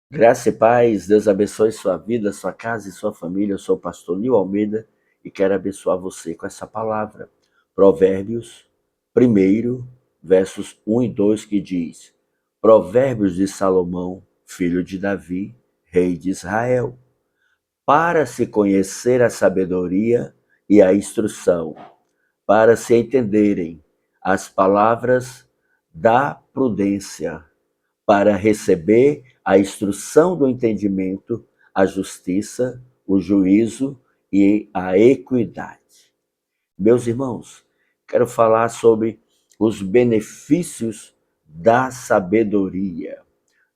Graça e paz, Deus abençoe sua vida, sua casa e sua família. Eu sou o pastor Nil Almeida e quero abençoar você com essa palavra. Provérbios 1, versos 1 e 2, que diz: Provérbios de Salomão, filho de Davi, rei de Israel, para se conhecer a sabedoria e a instrução, para se entenderem as palavras da prudência, para receber a instrução do entendimento, a justiça, o juízo e a equidade. Meus irmãos, quero falar sobre os benefícios da sabedoria.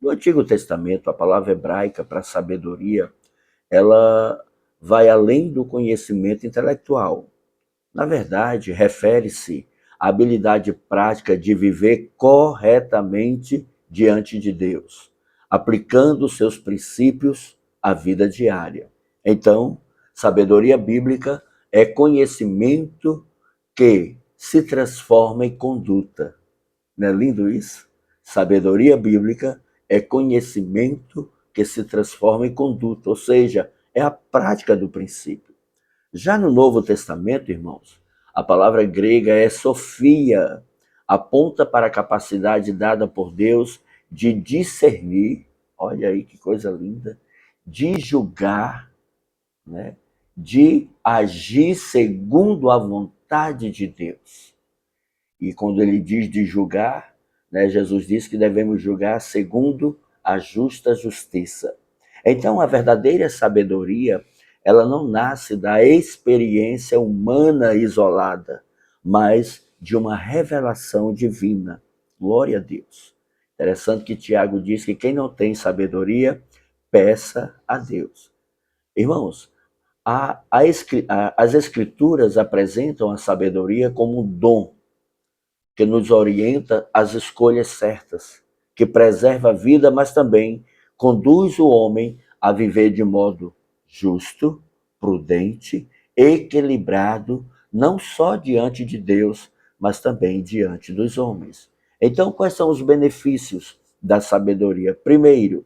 No Antigo Testamento, a palavra hebraica para sabedoria, ela vai além do conhecimento intelectual. Na verdade, refere-se à habilidade prática de viver corretamente diante de Deus, aplicando seus princípios à vida diária. Então, sabedoria bíblica é conhecimento que se transforma em conduta. Não é lindo isso? Sabedoria bíblica é conhecimento que se transforma em conduta, ou seja, é a prática do princípio. Já no Novo Testamento, irmãos, a palavra grega é sofia, aponta para a capacidade dada por Deus de discernir, olha aí que coisa linda, de julgar, né? De agir segundo a vontade de Deus. E quando ele diz de julgar, né, Jesus diz que devemos julgar segundo a justa justiça. Então, a verdadeira sabedoria, ela não nasce da experiência humana isolada, mas de uma revelação divina. Glória a Deus. Interessante que Tiago diz que quem não tem sabedoria, peça a Deus. Irmãos, as escrituras apresentam a sabedoria como um dom que nos orienta às escolhas certas, que preserva a vida, mas também conduz o homem a viver de modo justo, prudente, equilibrado, não só diante de Deus, mas também diante dos homens. Então, quais são os benefícios da sabedoria? Primeiro,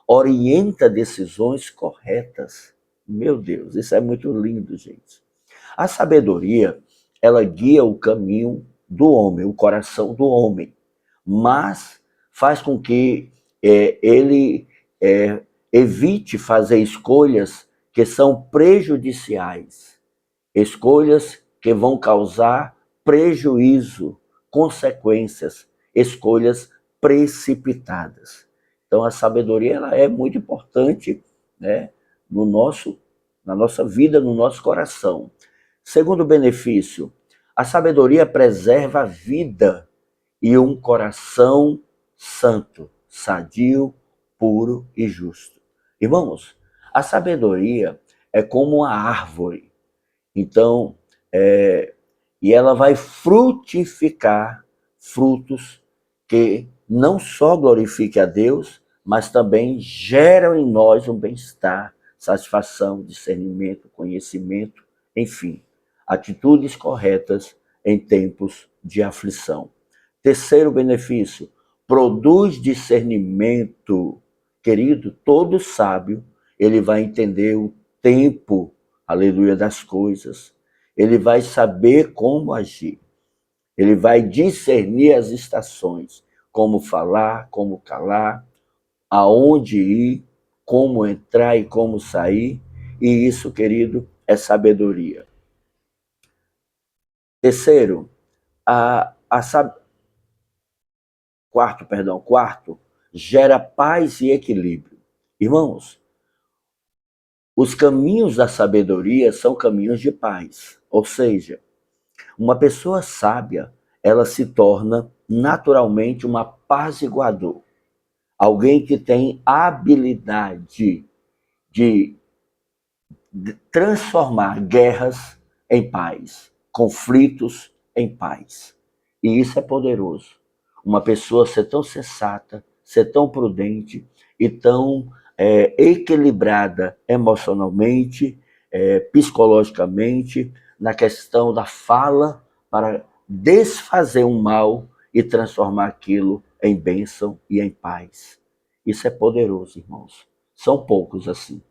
orienta decisões corretas. Meu Deus, isso é muito lindo, gente. A sabedoria, ela guia o caminho do homem, o coração do homem, mas faz com que ele evite fazer escolhas que são prejudiciais, escolhas que vão causar prejuízo, consequências, escolhas precipitadas. Então a sabedoria ela é muito importante, né, na nossa vida, no nosso coração. Segundo benefício, a sabedoria preserva a vida e um coração santo, sadio, puro e justo. Irmãos, a sabedoria é como uma árvore. Então, e ela vai frutificar frutos que não só glorifiquem a Deus, mas também geram em nós um bem-estar, satisfação, discernimento, conhecimento, enfim, atitudes corretas em tempos de aflição. Terceiro benefício, produz discernimento. Querido, todo sábio, ele vai entender o tempo, aleluia, das coisas. Ele vai saber como agir. Ele vai discernir as estações, como falar, como calar, aonde ir, como entrar e como sair. E isso, querido, é sabedoria. Terceiro, a, a, quarto, gera paz e equilíbrio. Irmãos, os caminhos da sabedoria são caminhos de paz. Ou seja, uma pessoa sábia, ela se torna naturalmente uma apaziguador. Alguém que tem habilidade de transformar guerras em paz, conflitos em paz. E isso é poderoso. Uma pessoa ser tão sensata, ser tão prudente e tão equilibrada emocionalmente, psicologicamente, na questão da fala, para desfazer um mal e transformar aquilo em bênção e em paz. Isso é poderoso, irmãos. São poucos assim.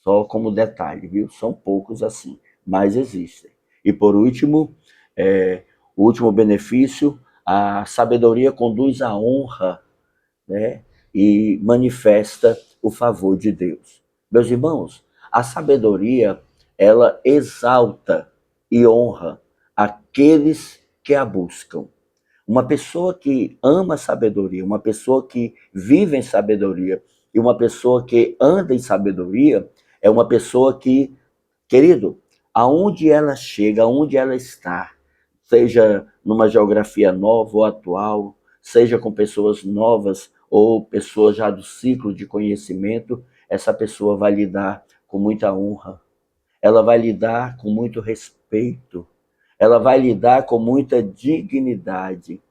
Só como detalhe, viu? São poucos assim, mas existem. E por último, o último benefício, a sabedoria conduz à honra, né? E manifesta o favor de Deus. Meus irmãos, a sabedoria, ela exalta e honra aqueles que a buscam. Uma pessoa que ama a sabedoria, uma pessoa que vive em sabedoria e uma pessoa que anda em sabedoria é uma pessoa que, querido, aonde ela chega, aonde ela está, seja numa geografia nova ou atual, seja com pessoas novas ou pessoas já do ciclo de conhecimento, essa pessoa vai lidar com muita honra, ela vai lidar com muito respeito, ela vai lidar com muita dignidade,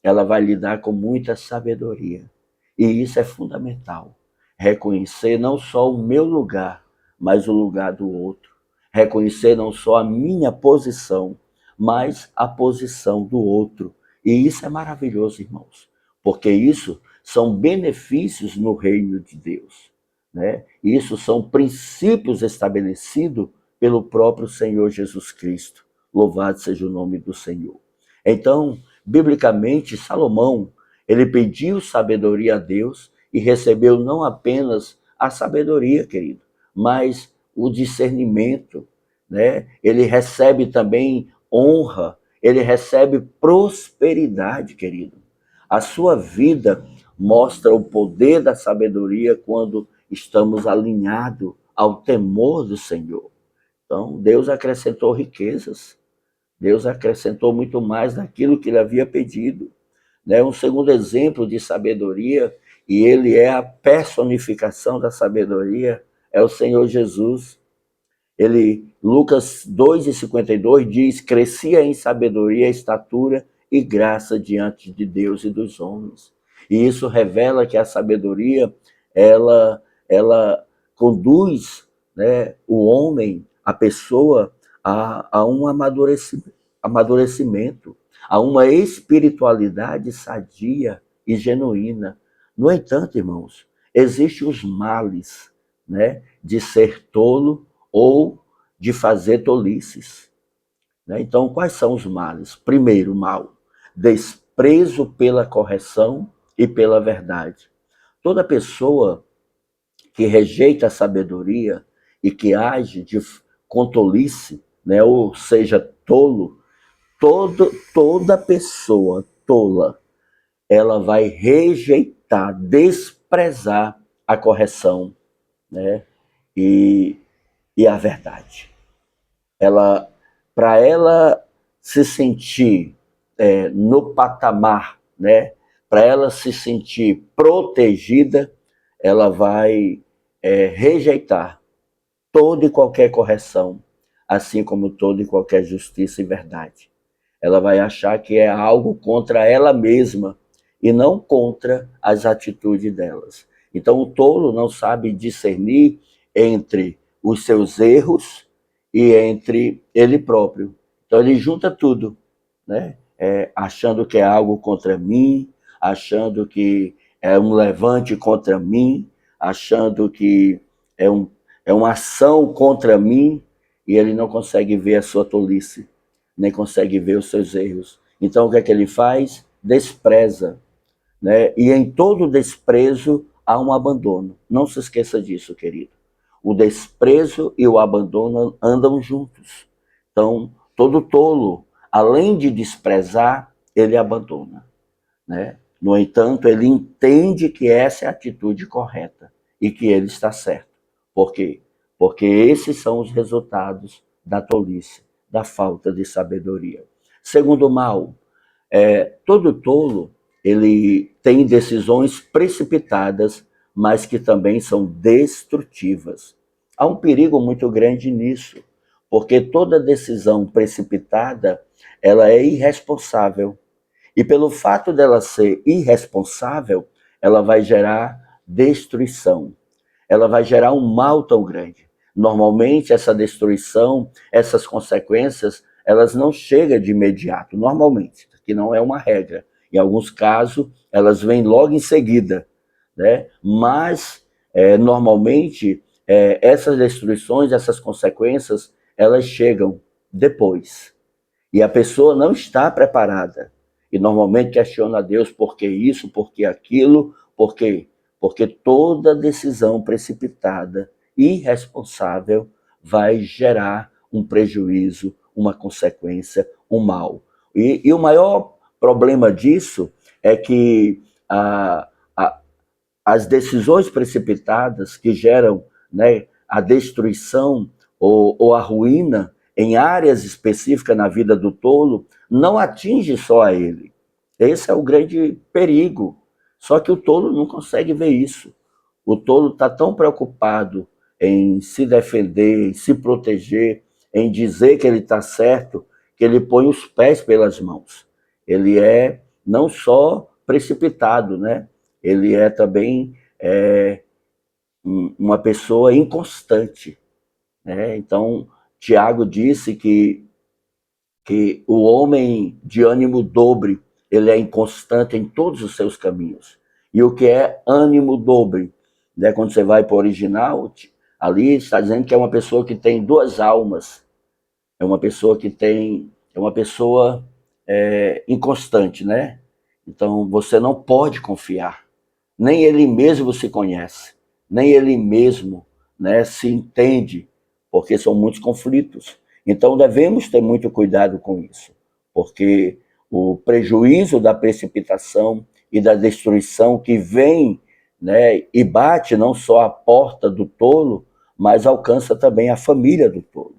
ela vai lidar com muita sabedoria. E isso é fundamental. Reconhecer não só o meu lugar, mas o lugar do outro. Reconhecer não só a minha posição, mas a posição do outro. E isso é maravilhoso, irmãos, porque isso são benefícios no reino de Deus, né? Isso são princípios estabelecidos pelo próprio Senhor Jesus Cristo. Louvado seja o nome do Senhor. Então, biblicamente, Salomão, ele pediu sabedoria a Deus e recebeu não apenas a sabedoria, querido, mas o discernimento, né? Ele recebe também honra, ele recebe prosperidade, querido. A sua vida mostra o poder da sabedoria quando estamos alinhados ao temor do Senhor. Então, Deus acrescentou riquezas, Deus acrescentou muito mais daquilo que ele havia pedido. Né? Um segundo exemplo de sabedoria, e ele é a personificação da sabedoria, é o Senhor Jesus. Lucas 2,52 diz, crescia em sabedoria, estatura e graça diante de Deus e dos homens. E isso revela que a sabedoria, ela conduz, né, o homem, a pessoa, a um amadurecimento, a uma espiritualidade sadia e genuína. No entanto, irmãos, existem os males, né, de ser tolo ou de fazer tolices. Né? Então, quais são os males? Primeiro mal, desprezo pela correção e pela verdade. Toda pessoa que rejeita a sabedoria e que age com tolice, né? Ou seja, tolo, toda pessoa tola, ela vai rejeitar, desprezar a correção, né? E a verdade. Para ela se sentir no patamar, né? Para ela se sentir protegida, ela vai rejeitar toda e qualquer correção, assim como toda e qualquer justiça e verdade. Ela vai achar que é algo contra ela mesma e não contra as atitudes delas. Então o tolo não sabe discernir entre os seus erros e entre ele próprio. Então ele junta tudo, né? Achando que é algo contra mim, achando que é um levante contra mim, achando que é uma ação contra mim, e ele não consegue ver a sua tolice, nem consegue ver os seus erros. Então o que é que ele faz? Despreza, né? E em todo desprezo há um abandono. Não se esqueça disso, querido. O desprezo e o abandono andam juntos. Então, todo tolo, além de desprezar, ele abandona, né? No entanto, ele entende que essa é a atitude correta e que ele está certo. Por quê? Porque esses são os resultados da tolice, da falta de sabedoria. Segundo mal, todo tolo, ele tem decisões precipitadas, mas que também são destrutivas. Há um perigo muito grande nisso, porque toda decisão precipitada, ela é irresponsável. E pelo fato dela ser irresponsável, ela vai gerar destruição. Ela vai gerar um mal tão grande. Normalmente, essa destruição, essas consequências, elas não chegam de imediato, normalmente, que não é uma regra. Em alguns casos, elas vêm logo em seguida, né? Mas, normalmente, essas destruições, essas consequências, elas chegam depois. E a pessoa não está preparada. E normalmente questiona a Deus por que isso, por que aquilo, por quê? Porque toda decisão precipitada, irresponsável, vai gerar um prejuízo, uma consequência, um mal. E o maior problema disso é que a, a, as decisões precipitadas que geram, né, a destruição ou a ruína em áreas específicas na vida do tolo, não atinge só a ele. Esse é o grande perigo. Só que o tolo não consegue ver isso. O tolo está tão preocupado em se defender, em se proteger, em dizer que ele está certo, que ele põe os pés pelas mãos. Ele é não só precipitado, né? Ele é também uma pessoa inconstante, né? Então, Tiago disse que o homem de ânimo dobre, ele é inconstante em todos os seus caminhos. E o que é ânimo dobre? Né? Quando você vai para o original, ali está dizendo que é uma pessoa que tem duas almas, é uma pessoa que tem, é uma pessoa inconstante, né? Então você não pode confiar. Nem ele mesmo se conhece, nem ele mesmo, né, se entende, porque são muitos conflitos. Então devemos ter muito cuidado com isso, porque o prejuízo da precipitação e da destruição que vem, né, e bate não só a porta do tolo, mas alcança também a família do tolo,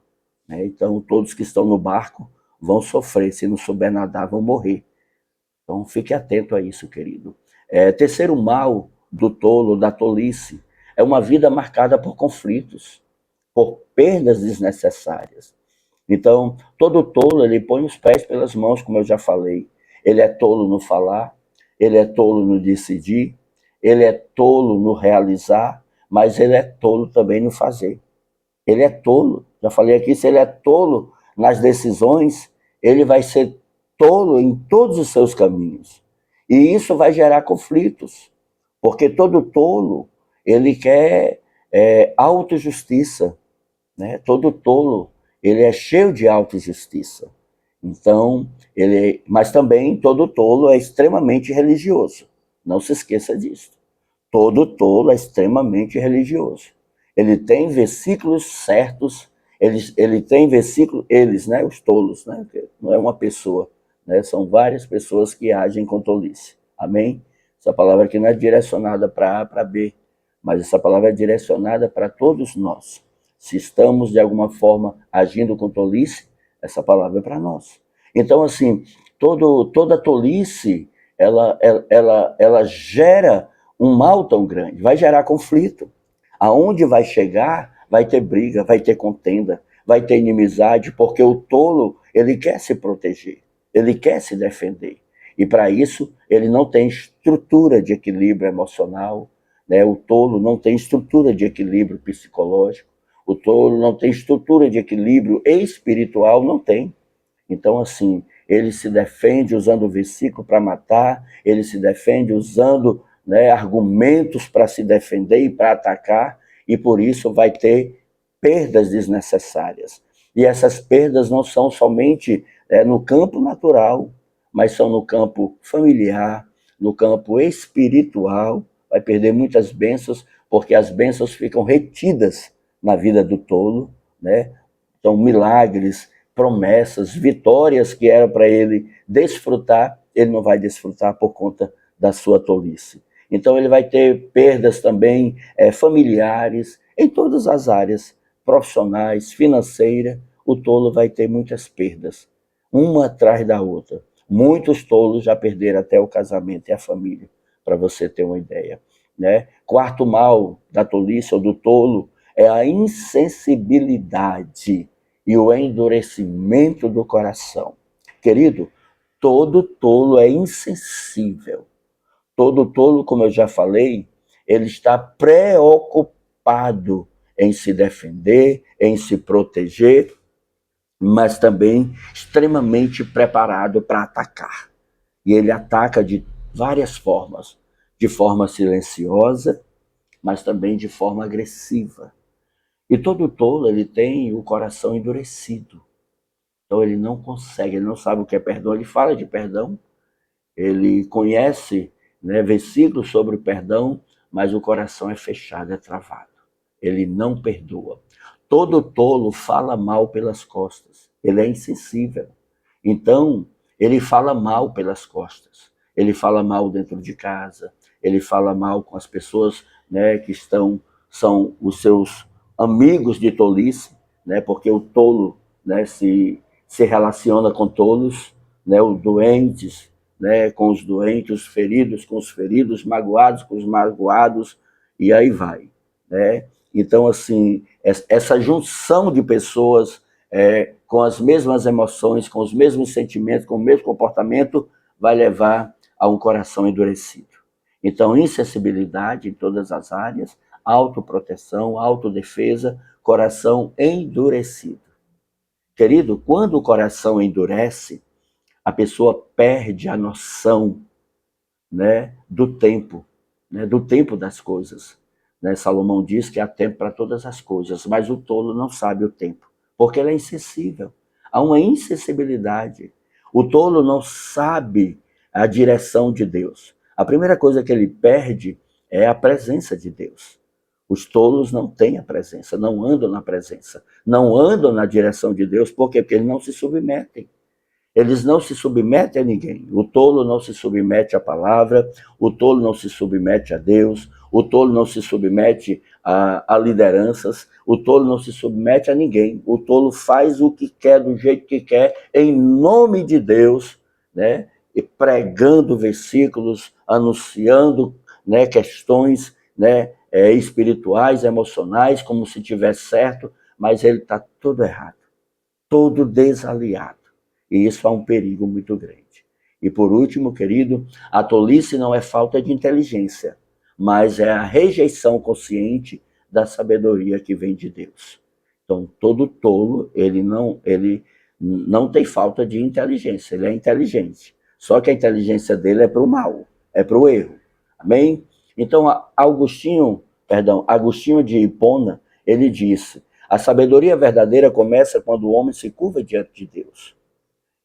né? Então todos que estão no barco vão sofrer, se não souber nadar vão morrer. Então fique atento a isso, querido. Terceiro mal do tolo, da tolice, é uma vida marcada por conflitos, por perdas desnecessárias. Então, todo tolo, ele põe os pés pelas mãos, como eu já falei. Ele é tolo no falar, ele é tolo no decidir, ele é tolo no realizar, mas ele é tolo também no fazer. Ele é tolo, já falei aqui, se ele é tolo nas decisões, ele vai ser tolo em todos os seus caminhos. E isso vai gerar conflitos, porque todo tolo, ele quer autojustiça, né? Todo tolo, ele é cheio de autojustiça. Então, mas também todo tolo é extremamente religioso. Não se esqueça disso. Todo tolo é extremamente religioso. Ele tem versículos certos, ele tem versículos, eles, né, os tolos, né, não é uma pessoa, né, são várias pessoas que agem com tolice. Amém? Essa palavra aqui não é direcionada para A, para B, mas essa palavra é direcionada para todos nós. Se estamos, de alguma forma, agindo com tolice, essa palavra é para nós. Então, assim, toda tolice, ela gera um mal tão grande, vai gerar conflito. Aonde vai chegar, vai ter briga, vai ter contenda, vai ter inimizade, porque o tolo, ele quer se proteger, ele quer se defender. E para isso, ele não tem estrutura de equilíbrio emocional, né? O tolo não tem estrutura de equilíbrio psicológico, o tolo não tem estrutura de equilíbrio espiritual, não tem. Então, assim, ele se defende usando o versículo para matar, ele se defende usando, né, argumentos para se defender e para atacar, e por isso vai ter perdas desnecessárias. E essas perdas não são somente no campo natural, mas são no campo familiar, no campo espiritual. Vai perder muitas bênçãos, porque as bênçãos ficam retidas na vida do tolo, né? Então, milagres, promessas, vitórias que eram para ele desfrutar, ele não vai desfrutar por conta da sua tolice. Então ele vai ter perdas também familiares, em todas as áreas, profissionais, financeira, o tolo vai ter muitas perdas, uma atrás da outra. Muitos tolos já perderam até o casamento e a família, para você ter uma ideia, né? Quarto mal da tolice ou do tolo é a insensibilidade e o endurecimento do coração. Querido, todo tolo é insensível. Todo tolo, como eu já falei, ele está preocupado em se defender, em se proteger, mas também extremamente preparado para atacar. E ele ataca de várias formas. de forma silenciosa, mas também de forma agressiva. E todo tolo, ele tem o coração endurecido. Então ele não consegue, ele não sabe o que é perdão. Ele fala de perdão, ele conhece, né, versículos sobre o perdão, mas o coração é fechado, é travado. Ele não perdoa. Todo tolo fala mal pelas costas. Ele é insensível. Então, ele fala mal pelas costas. Ele fala mal dentro de casa. Ele fala mal com as pessoas, né, que são os seus amigos de tolice, né, porque o tolo, né, se relaciona com tolos, né, os doentes, né, com os doentes, os feridos com os feridos, magoados com os magoados, e aí vai, né? Então, assim, essa junção de pessoas com as mesmas emoções, com os mesmos sentimentos, com o mesmo comportamento, vai levar a um coração endurecido. Então, insensibilidade em todas as áreas, autoproteção, autodefesa, coração endurecido. Querido, quando o coração endurece, a pessoa perde a noção, né, do tempo das coisas. Né? Salomão diz que há tempo para todas as coisas, mas o tolo não sabe o tempo, porque ele é insensível. Há uma insensibilidade. O tolo não sabe a direção de Deus. A primeira coisa que ele perde é a presença de Deus. Os tolos não têm a presença, não andam na presença, não andam na direção de Deus, por quê? Porque eles não se submetem. Eles não se submetem a ninguém. O tolo não se submete à palavra, o tolo não se submete a Deus, o tolo não se submete a lideranças, o tolo não se submete a ninguém. O tolo faz o que quer, do jeito que quer, em nome de Deus, né? E pregando versículos, anunciando, né, questões, né, espirituais, emocionais, como se tivesse certo, mas ele está todo errado, todo desaliado. E isso é um perigo muito grande. E por último, querido, a tolice não é falta de inteligência, mas é a rejeição consciente da sabedoria que vem de Deus. Então, todo tolo, ele não tem falta de inteligência, ele é inteligente. Só que a inteligência dele é para o mal, é para o erro. Amém? Então, Agostinho de Hipona, ele disse: a sabedoria verdadeira começa quando o homem se curva diante de Deus.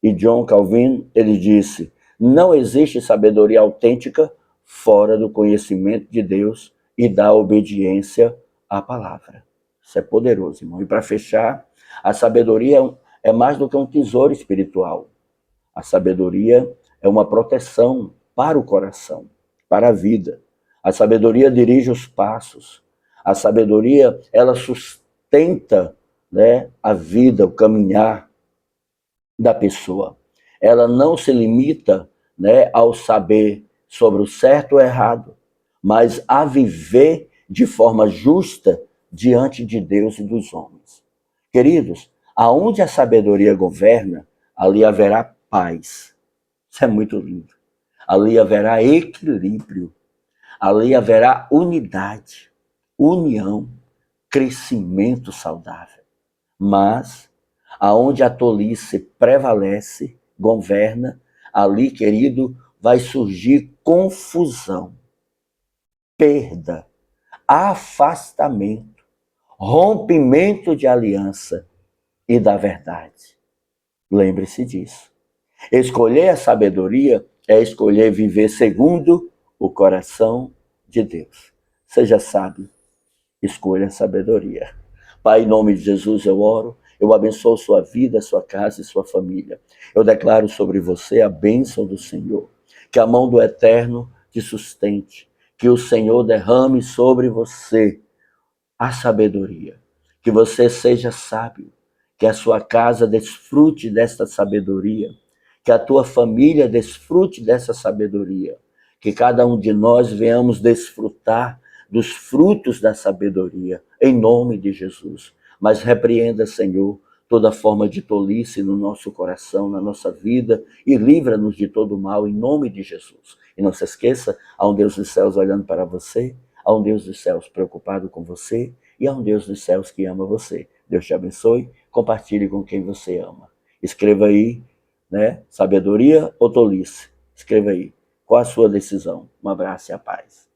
E John Calvin, ele disse: não existe sabedoria autêntica fora do conhecimento de Deus e da obediência à palavra. Isso é poderoso, irmão. E para fechar, a sabedoria é mais do que um tesouro espiritual. A sabedoria é uma proteção para o coração, para a vida. A sabedoria dirige os passos. A sabedoria, ela sustenta, né, a vida, o caminhar da pessoa. Ela não se limita, né, ao saber sobre o certo ou errado, mas a viver de forma justa diante de Deus e dos homens. Queridos, aonde a sabedoria governa, ali haverá paz. Isso é muito lindo. Ali haverá equilíbrio, ali haverá unidade, união, crescimento saudável. Mas aonde a tolice prevalece, governa, ali, querido, vai surgir confusão, perda, afastamento, rompimento de aliança e da verdade. Lembre-se disso. Escolher a sabedoria é escolher viver segundo o coração de Deus. Seja sábio, escolha a sabedoria. Pai, em nome de Jesus eu oro, eu abençoo sua vida, sua casa e sua família. Eu declaro sobre você a bênção do Senhor. Que a mão do Eterno te sustente. Que o Senhor derrame sobre você a sabedoria. Que você seja sábio. Que a sua casa desfrute desta sabedoria. Que a tua família desfrute dessa sabedoria. Que cada um de nós venhamos desfrutar dos frutos da sabedoria, em nome de Jesus. Mas repreenda, Senhor, toda forma de tolice no nosso coração, na nossa vida, e livra-nos de todo mal, em nome de Jesus. E não se esqueça, há um Deus dos céus olhando para você, há um Deus dos céus preocupado com você, e há um Deus dos céus que ama você. Deus te abençoe, compartilhe com quem você ama. Escreva aí, né, sabedoria ou tolice? Escreva aí. Qual a sua decisão? Um abraço e a paz.